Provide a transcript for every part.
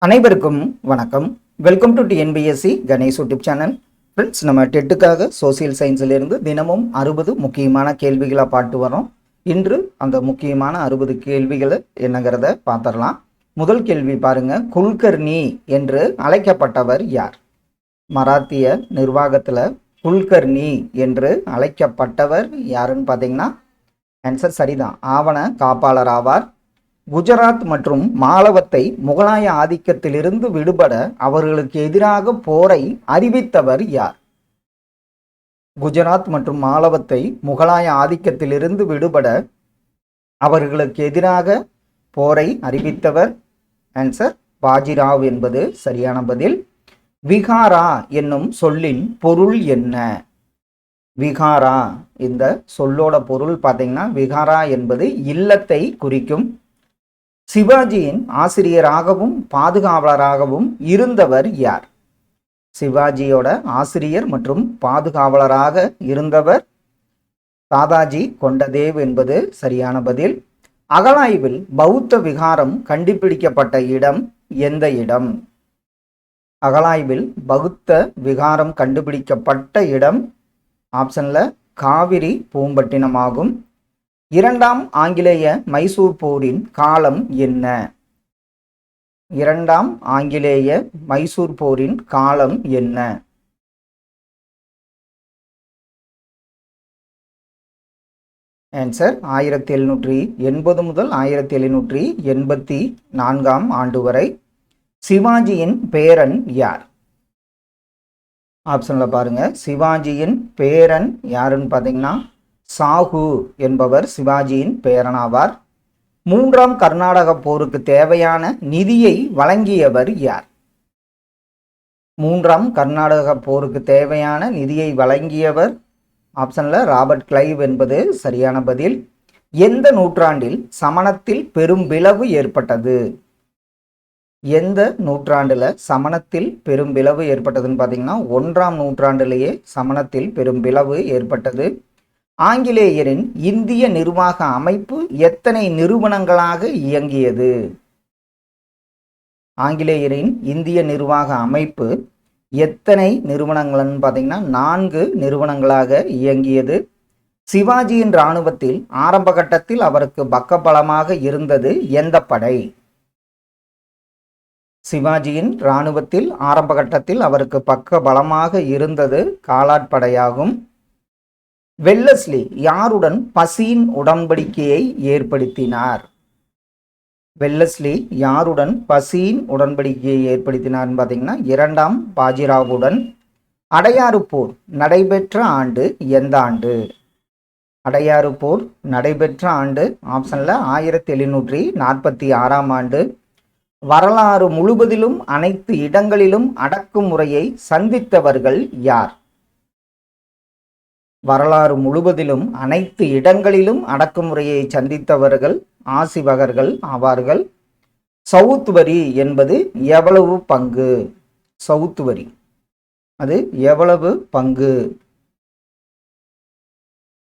அனைவருக்கும் வணக்கம். Welcome to TNPSC Ganesh YouTube channel. Friends, நம்ம டெட்டுக்காக சோசியல் சயின்ஸிலிருந்து தினமும் 60 முக்கியமான கேள்விகளை பார்த்து வரோம். இன்று அந்த முக்கியமான 60 கேள்விகளை என்னங்கிறத பார்த்துடலாம். முதல் கேள்வி பாருங்க. குல்கர்னி என்று அழைக்கப்பட்டவர் யார்? மராத்திய நிர்வாகத்தில் குல்கர்னி என்று அழைக்கப்பட்டவர் யாருன்னு பார்த்தீங்கன்னா ஆன்சர் சரிதான், ஆவண காப்பாளர் ஆவார். குஜராத் மற்றும் மாலவத்தை முகலாய ஆதிக்கத்திலிருந்து விடுபட அவர்களுக்கு எதிராக போரை அறிவித்தவர் யார்? குஜராத் மற்றும் மாலவத்தை முகலாய ஆதிக்கத்திலிருந்து விடுபட அவர்களுக்கு எதிராக போரை அறிவித்தவர் ஆன்சர் பாஜிராவ் என்பது சரியான பதில். விகாரா என்னும் சொல்லின் பொருள் என்ன? விகாரா, இந்த சொல்லோட பொருள் பார்த்தீங்கன்னா விகாரா என்பது இல்லத்தை குறிக்கும். சிவாஜியின் ஆசிரியராகவும் பாதுகாவலராகவும் இருந்தவர் யார்? சிவாஜியோட ஆசிரியர் மற்றும் பாதுகாவலராக இருந்தவர் தாதாஜி கொண்டதேவ் என்பது சரியான பதில். அகழாய்வில் பௌத்த விகாரம் கண்டுபிடிக்கப்பட்ட இடம் எந்த இடம்? அகழாய்வில் பௌத்த விகாரம் கண்டுபிடிக்கப்பட்ட இடம் ஆப்ஷன்ல காவிரி பூம்பட்டினம் ஆகும். இரண்டாம் ஆங்கிலேய மைசூர் போரின் காலம் என்ன? இரண்டாம் ஆங்கிலேய மைசூர் போரின் காலம் என்ன? ஆன்சர் 1780 முதல் 1784 ஆண்டு வரை. சிவாஜியின் பேரன் யார்? ஆப்ஷன்ல பாருங்க. சிவாஜியின் பேரன் யாருன்னு பார்த்தீங்கன்னா சாஹு என்பவர் சிவாஜியின் பேரனாவார். மூன்றாம் கர்நாடக போருக்கு தேவையான நிதியை வழங்கியவர் யார்? மூன்றாம் கர்நாடக போருக்கு தேவையான நிதியை வழங்கியவர் ஆப்ஷன்ல ராபர்ட் கிளைவ் என்பது சரியான பதில். எந்த நூற்றாண்டில் சமணத்தில் பெரும் பிளவு ஏற்பட்டது? எந்த நூற்றாண்டுல சமணத்தில் பெரும் பிளவு ஏற்பட்டதுன்னு பார்த்தீங்கன்னா 1ஆம் நூற்றாண்டிலேயே சமணத்தில் பெரும் பிளவு ஏற்பட்டது. ஆங்கிலேயரின் இந்திய நிர்வாக அமைப்பு எத்தனை நிறுவனங்களாக இயங்கியது? ஆங்கிலேயரின் இந்திய நிர்வாக அமைப்பு எத்தனை நிறுவனங்கள்னு பார்த்தீங்கன்னா 4 நிறுவனங்களாக இயங்கியது. சிவாஜியின் இராணுவத்தில் ஆரம்ப கட்டத்தில் அவருக்கு பக்கபலமாக இருந்தது எந்த படை? சிவாஜியின் இராணுவத்தில் ஆரம்ப கட்டத்தில் அவருக்கு பக்க பலமாக இருந்தது காலாட்படையாகும். வெல்லஸ்லி யாருடன் பசியின் உடன்படிக்கையை ஏற்படுத்தினார்? வெல்லஸ்லி யாருடன் பசியின் உடன்படிக்கையை ஏற்படுத்தினார் பார்த்தீங்கன்னா 2ஆம் பாஜிராவுடன். அடையாறு போர் நடைபெற்ற ஆண்டு எந்த ஆண்டு? அடையாறு போர் நடைபெற்ற ஆண்டு ஆப்ஷன்ல 1746ஆம் ஆண்டு. வரலாறு முழுவதிலும் அனைத்து இடங்களிலும் அடக்குமுறையை சந்தித்தவர்கள் யார்? வரலாறு முழுவதிலும் அனைத்து இடங்களிலும் அடக்குமுறையை சந்தித்தவர்கள் ஆசிவகர்கள் ஆவார்கள். சவுத் வரி என்பது எவ்வளவு பங்கு? சவுத் வரி அது எவ்வளவு பங்கு?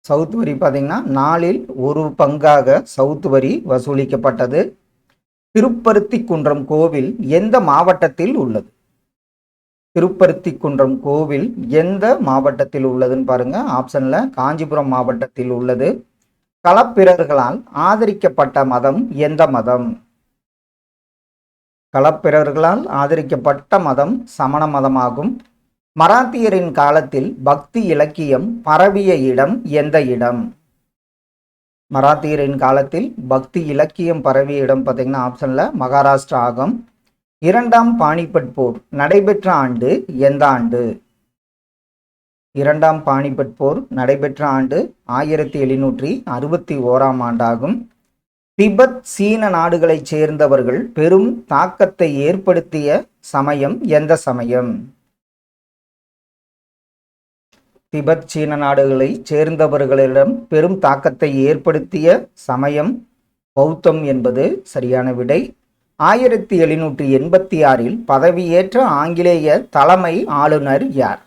சவுத் வரி பார்த்தீங்கன்னா 4இல் 1 பங்காக சவுத் வரி வசூலிக்கப்பட்டது. திருப்பருத்திக்குன்றம் கோவில் எந்த மாவட்டத்தில் உள்ளது? திருப்பருத்திக்குன்றம் கோவில் எந்த மாவட்டத்தில் உள்ளதுன்னு பாருங்க. ஆப்ஷன்ல காஞ்சிபுரம் மாவட்டத்தில் உள்ளது. களப்பிரர்களால் ஆதரிக்கப்பட்ட மதம் எந்த மதம்? களப்பிரர்களால் ஆதரிக்கப்பட்ட மதம் சமண மதமாகும். மராத்தியரின் காலத்தில் பக்தி இலக்கியம் பரவிய இடம் எந்த இடம்? மராத்தியரின் காலத்தில் பக்தி இலக்கியம் பரவிய இடம் பார்த்தீங்கன்னா ஆப்ஷன்ல மகாராஷ்டிரா ஆகும். 2ஆம் பானிபட் போர் நடைபெற்ற ஆண்டு எந்த ஆண்டு? 2ஆம் பானிபட் போர் நடைபெற்ற ஆண்டு 1761ஆம் ஆண்டாகும். திபெத் சீன நாடுகளைச் சேர்ந்தவர்கள் பெரும் தாக்கத்தை ஏற்படுத்திய சமயம் எந்த சமயம்? திபெத் சீன நாடுகளை சேர்ந்தவர்களிடம் பெரும் தாக்கத்தை ஏற்படுத்திய சமயம் பௌத்தம் என்பது சரியான விடை. 1786இல் பதவியேற்ற ஆங்கிலேய தலைமை ஆளுநர் யார்?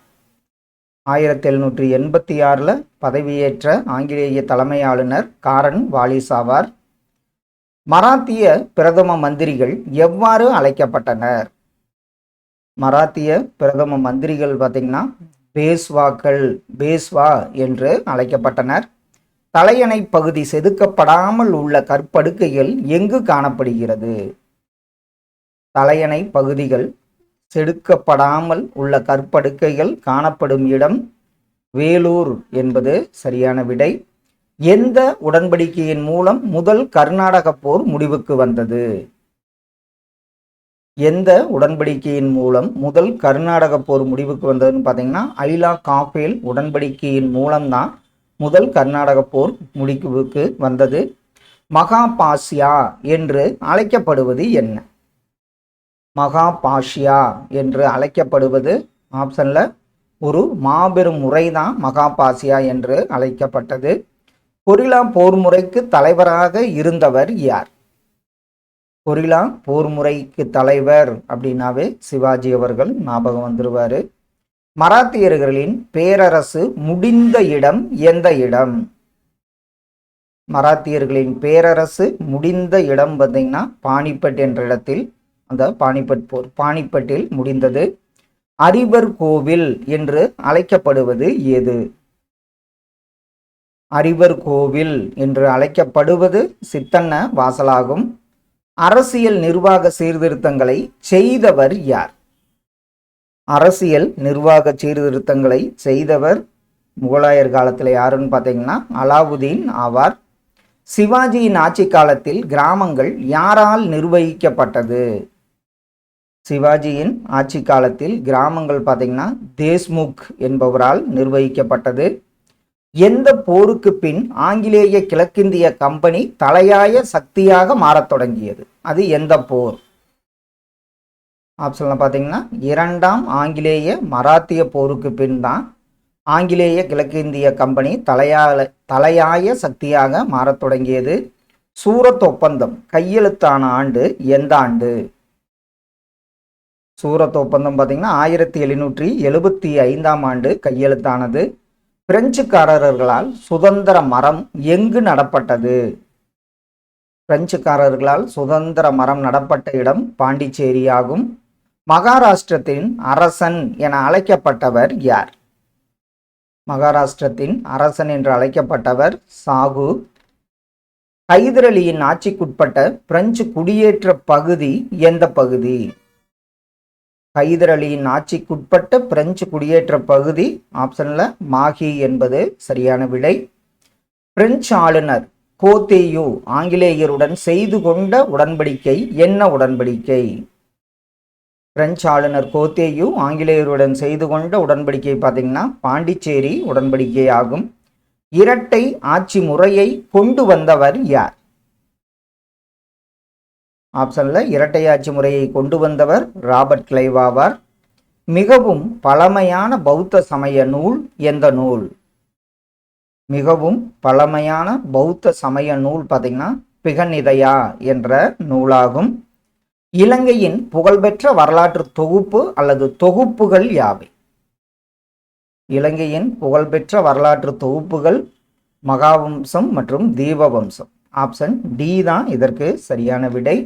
1786 பதவியேற்ற ஆங்கிலேய தலைமை ஆளுநர் காரன் வாலிஸ் ஆவார். மராத்திய பிரதம மந்திரிகள் எவ்வாறு அழைக்கப்பட்டனர்? மராத்திய பிரதம மந்திரிகள் பார்த்தீங்கன்னா பேஷ்வா என்று அழைக்கப்பட்டனர். தலையணை பகுதி செதுக்கப்படாமல் உள்ள கற்படுக்கைகள் எங்கு காணப்படுகிறது? தலையணை பகுதிகள் செதுக்கப்படாமல் உள்ள கற்படுக்கைகள் காணப்படும் இடம் வேலூர் என்பது சரியான விடை. எந்த உடன்படிக்கையின் மூலம் முதல் கர்நாடக போர் முடிவுக்கு வந்தது? எந்த உடன்படிக்கையின் மூலம் முதல் கர்நாடக போர் முடிவுக்கு வந்ததுன்னு பார்த்தீங்கன்னா ஐலா காஃபேல் உடன்படிக்கையின் மூலம்தான் முதல் கர்நாடக போர் முடிவுக்கு வந்தது. மகாபாஷ்யா என்று அழைக்கப்படுவது என்ன? மகாபாஷ்யா என்று அழைக்கப்படுவது ஆப்ஷனில் ஒரு மாபெரும் முறை தான் மகாபாஷ்யா என்று அழைக்கப்பட்டது. கொரில்லா போர் முறைக்கு தலைவராக இருந்தவர் யார்? கொரில்லா போர் முறைக்கு தலைவர் அப்படின்னாவே சிவாஜி அவர்கள் ஞாபகம் வந்துருவார். மராத்தியர்களின் பேரரசு முடிந்த இடம் எந்த இடம்? மராத்தியர்களின் பேரரசு முடிந்த இடம் பார்த்தீங்கன்னா பானிபட் என்ற இடத்தில், அந்த பானிபட் போர் பானிபட்டில் முடிந்தது. அரிவர் கோவில் என்று அழைக்கப்படுவது எது? அரிவர் கோவில் என்று அழைக்கப்படுவது சித்தன்ன வாசலாகும். அரசியல் நிர்வாக சீர்திருத்தங்களை செய்தவர் யார்? அரசியல் நிர்வாக சீர்திருத்தங்களை செய்தவர் முகலாயர் காலத்தில் யாருன்னு பார்த்தீங்கன்னா அலாவுதீன் ஆவார். சிவாஜியின் ஆட்சி காலத்தில் கிராமங்கள் யாரால் நிர்வகிக்கப்பட்டது? சிவாஜியின் ஆட்சி காலத்தில் கிராமங்கள் பார்த்தீங்கன்னா தேஷ்முக் என்பவரால் நிர்வகிக்கப்பட்டது. எந்த போருக்கு பின் ஆங்கிலேய கிழக்கிந்திய கம்பெனி தலையாய சக்தியாக மாறத் தொடங்கியது? அது எந்த போர்? ஆப்ஷன்ல பார்த்தீங்கன்னா இரண்டாம் ஆங்கிலேய மராத்திய போருக்கு பின் தான் ஆங்கிலேய கிழக்கிந்திய கம்பெனி தலையாய சக்தியாக மாறத் தொடங்கியது. சூரத் ஒப்பந்தம் கையெழுத்தான ஆண்டு எந்த ஆண்டு? சூரத் ஒப்பந்தம் பார்த்தீங்கன்னா 1775 ஆண்டு கையெழுத்தானது. பிரெஞ்சுக்காரர்களால் சுதந்திர மரம் எங்கு நடப்பட்டது? பிரெஞ்சுக்காரர்களால் சுதந்திர மரம் நடப்பட்ட இடம் பாண்டிச்சேரி ஆகும். மகாராஷ்டிரத்தின் அரசன் என அழைக்கப்பட்டவர் யார்? மகாராஷ்டிரத்தின் அரசன் என்று அழைக்கப்பட்டவர் சாகு. ஹைதர் அலியின் ஆட்சிக்குட்பட்ட பிரெஞ்சு குடியேற்ற பகுதி எந்த பகுதி? ஹைதர் அலியின் ஆட்சிக்குட்பட்ட பிரெஞ்சு குடியேற்ற பகுதி ஆப்ஷன்ல மாஹி என்பது சரியான விடை. பிரெஞ்சு ஆளுநர் கோத்தேயு ஆங்கிலேயருடன் செய்து கொண்ட உடன்படிக்கை என்ன உடன்படிக்கை? பிரெஞ்சு ஆளுநர் கோத்தேயு ஆங்கிலேயருடன் செய்து கொண்ட உடன்படிக்கை பார்த்தீங்கன்னா பாண்டிச்சேரி உடன்படிக்கை ஆகும். இரட்டை ஆட்சி முறையை கொண்டு வந்தவர் யார்? ஆப்ஷன்ல இரட்டை ஆட்சி முறையை கொண்டு வந்தவர் ராபர்ட் கிளைவ் ஆவார். மிகவும் பழமையான பௌத்த சமய நூல் எந்த நூல்? மிகவும் பழமையான பௌத்த சமய நூல் பார்த்தீங்கன்னா பிகநிதயா என்ற நூலாகும். இலங்கையின் புகழ்பெற்ற வரலாற்று தொகுப்பு அல்லது தொகுப்புகள் யாவை? இலங்கையின் புகழ்பெற்ற வரலாற்று தொகுப்புகள் மகாவம்சம் மற்றும் தீபவம்சம். ஆப்ஷன் டி தான் இதற்கு சரியான விடை.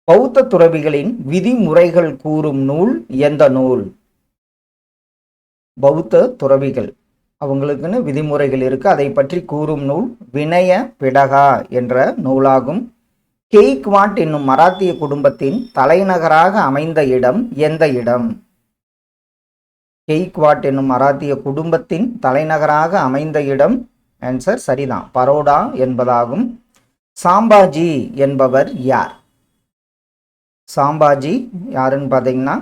பௌத்த துறவிகளின் விதிமுறைகள் கூறும் நூல் எந்த நூல்? பௌத்த துறவிகள் அவங்களுக்குன்னு விதிமுறைகள் இருக்கு, அதை பற்றி கூறும் நூல் வினய பிடகா என்ற நூலாகும். கெய்க்வாட் என்னும் மராத்திய குடும்பத்தின் தலைநகராக அமைந்த இடம் எந்த இடம்? கெய்க்வாட் என்னும் மராத்திய குடும்பத்தின் தலைநகராக அமைந்த இடம் ஆன்சர் சரிதான், பரோடா என்பதாகும். சாம்பாஜி என்பவர் யார்? சாம்பாஜி யாருன்னு பார்த்தீங்கன்னா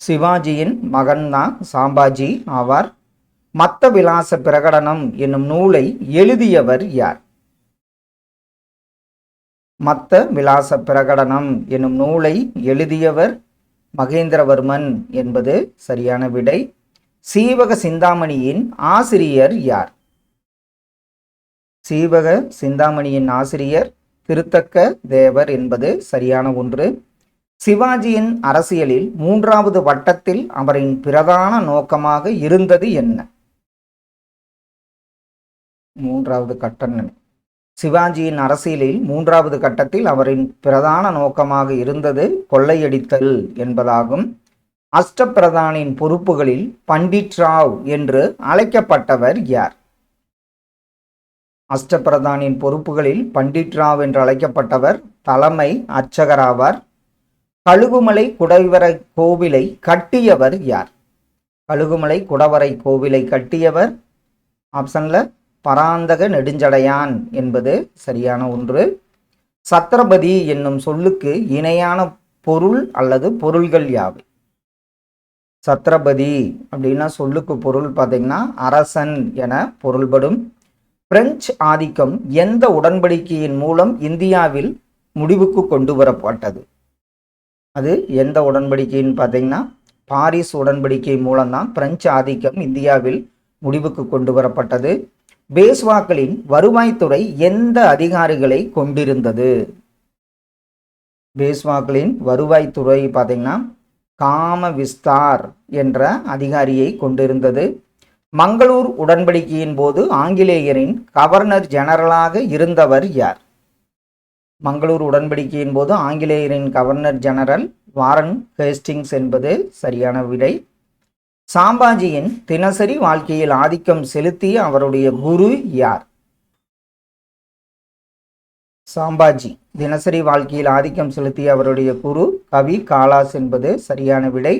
சிவாஜியின் மகன் தான் சாம்பாஜி ஆவார். மத்த விலாச பிரகடனம் என்னும் நூலை எழுதியவர் யார்? மத்த விலாச பிரகடனம் என்னும் நூலை எழுதியவர் மகேந்திரவர்மன் என்பது சரியான விடை. சீவக சிந்தாமணியின் ஆசிரியர் யார்? சீவக சிந்தாமணியின் ஆசிரியர் திருத்தக்க தேவர் என்பது சரியான ஒன்று. சிவாஜியின் அரசியலில் 3வது வட்டத்தில் அவரின் பிரதான நோக்கமாக இருந்தது என்ன? மூன்றாவது கட்டம். சிவாஜியின் அரசியலில் மூன்றாவது கட்டத்தில் அவரின் பிரதான நோக்கமாக இருந்தது கொள்ளையடித்தல் என்பதாகும். அஷ்டபிரதானின் பொறுப்புகளில் பண்டிட் ராவ் என்று அழைக்கப்பட்டவர் யார்? அஷ்டபிரதானின் பொறுப்புகளில் பண்டிட் ராவ் என்று அழைக்கப்பட்டவர் தலைமை அர்ச்சகராவார். கழுகுமலை குடைவரை கோவிலை கட்டியவர் யார்? கழுகுமலை குடவரை கோவிலை கட்டியவர் ஆப்ஷன்ல பராந்தக நெடுஞ்சடையான் என்பது சரியான ஒன்று. சத்ரபதி என்னும் சொல்லுக்கு இணையான பொருள் அல்லது பொருள்கள் யாவை? சத்ரபதி அப்படின்னா சொல்லுக்கு பொருள் பார்த்தீங்கன்னா அரசன் என பொருள்படும். பிரெஞ்சு ஆதிக்கம் எந்த உடன்படிக்கையின் மூலம் இந்தியாவில் முடிவுக்கு கொண்டு வரப்பட்டது? அது எந்த உடன்படிக்கைன்னு பார்த்தீங்கன்னா பாரிஸ் உடன்படிக்கை மூலம்தான் பிரெஞ்சு ஆதிக்கம் இந்தியாவில் முடிவுக்கு கொண்டு வரப்பட்டது. பேஷ்வாக்களின் வருவாய்த்துறை எந்த அதிகாரிகளை கொண்டிருந்தது? பேஷ்வாக்களின் வருவாய்த்துறை பார்த்தீங்கன்னா காம விஸ்தார் என்ற அதிகாரியை கொண்டிருந்தது. மங்களூர் உடன்படிக்கையின் போது ஆங்கிலேயரின் கவர்னர் ஜெனரலாக இருந்தவர் யார்? மங்களூர் உடன்படிக்கையின் போது ஆங்கிலேயரின் கவர்னர் ஜெனரல் வாரன் ஹேஸ்டிங்ஸ் என்பது சரியான விடை. சாம்பாஜியின் தினசரி வாழ்க்கையில் ஆதிக்கம் செலுத்திய அவருடைய குரு யார்? சாம்பாஜி தினசரி வாழ்க்கையில் ஆதிக்கம் செலுத்திய அவருடைய குரு கவி காலாஸ் என்பது சரியான விடை.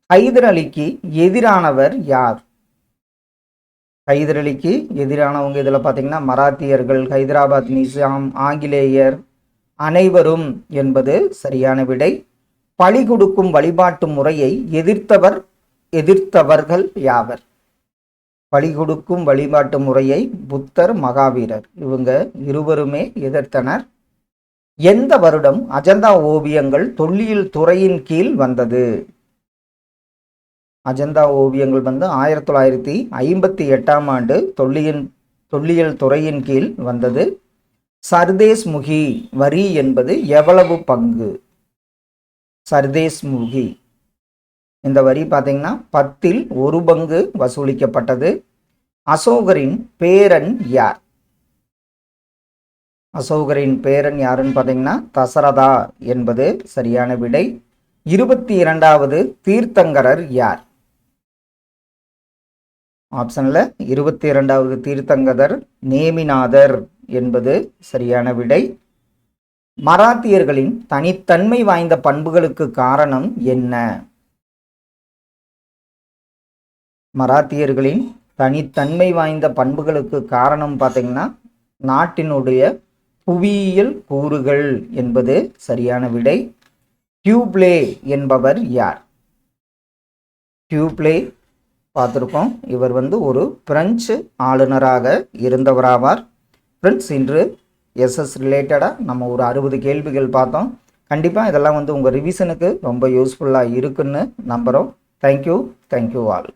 ஹைதர் அலிக்கு எதிரானவர் யார்? ஹைதர் அலிக்கு எதிரானவங்க இதில் பார்த்தீங்கன்னா மராத்தியர்கள், ஹைதராபாத் நிசாம், ஆங்கிலேயர் அனைவரும் என்பது சரியான விடை. பலி கொடுக்கும் வழிபாட்டு முறையை எதிர்த்தவர்கள் யாவர்? பலி கொடுக்கும் வழிபாட்டு முறையை புத்தர், மகாவீரர் இவங்க இருவருமே எதிர்த்தனர். எந்த வருடம் அஜந்தா ஓவியங்கள் தொல்லியல் துறையின் கீழ் வந்தது? அஜந்தா ஓவியங்கள் 1958ஆம் ஆண்டு தொல்லியல் துறையின் கீழ் வந்தது. சர்தேஸ் முகி வரி என்பது எவ்வளவு பங்கு? சர்தேஸ் முகி இந்த வரி பார்த்தீங்கன்னா 10ல் 1 பங்கு வசூலிக்கப்பட்டது. அசோகரின் பேரன் யார்? அசோகரின் பேரன் யாருன்னு பார்த்தீங்கன்னா தசரதா என்பது சரியான விடை. 22வது தீர்த்தங்கரர் யார்? ஆப்ஷன்ல 22வது தீர்த்தங்கரர் நேமிநாதர் என்பது சரியான விடை. மராத்தியர்களின் தனித்தன்மை வாய்ந்த பண்புகளுக்கு காரணம் என்ன? மராத்தியர்களின் தனித்தன்மை வாய்ந்த பண்புகளுக்கு காரணம் பார்த்தீங்கன்னா நாட்டினுடைய புவியியல் கூறுகள் என்பது சரியான விடை. டியூப்ளே என்பவர் யார்? டியூப்ளே பார்த்துருக்கோம். இவர் ஒரு பிரெஞ்சு ஆளுநராக இருந்தவராவார். ஃப்ரெண்ட்ஸ், இன்று எஸ்எஸ் ரிலேட்டடாக நம்ம ஒரு 60 கேள்விகள் பார்த்தோம். கண்டிப்பாக இதெல்லாம் உங்கள் ரிவிஷனுக்கு ரொம்ப யூஸ்ஃபுல்லாக இருக்குன்னு நம்புகிறோம். Thank you all.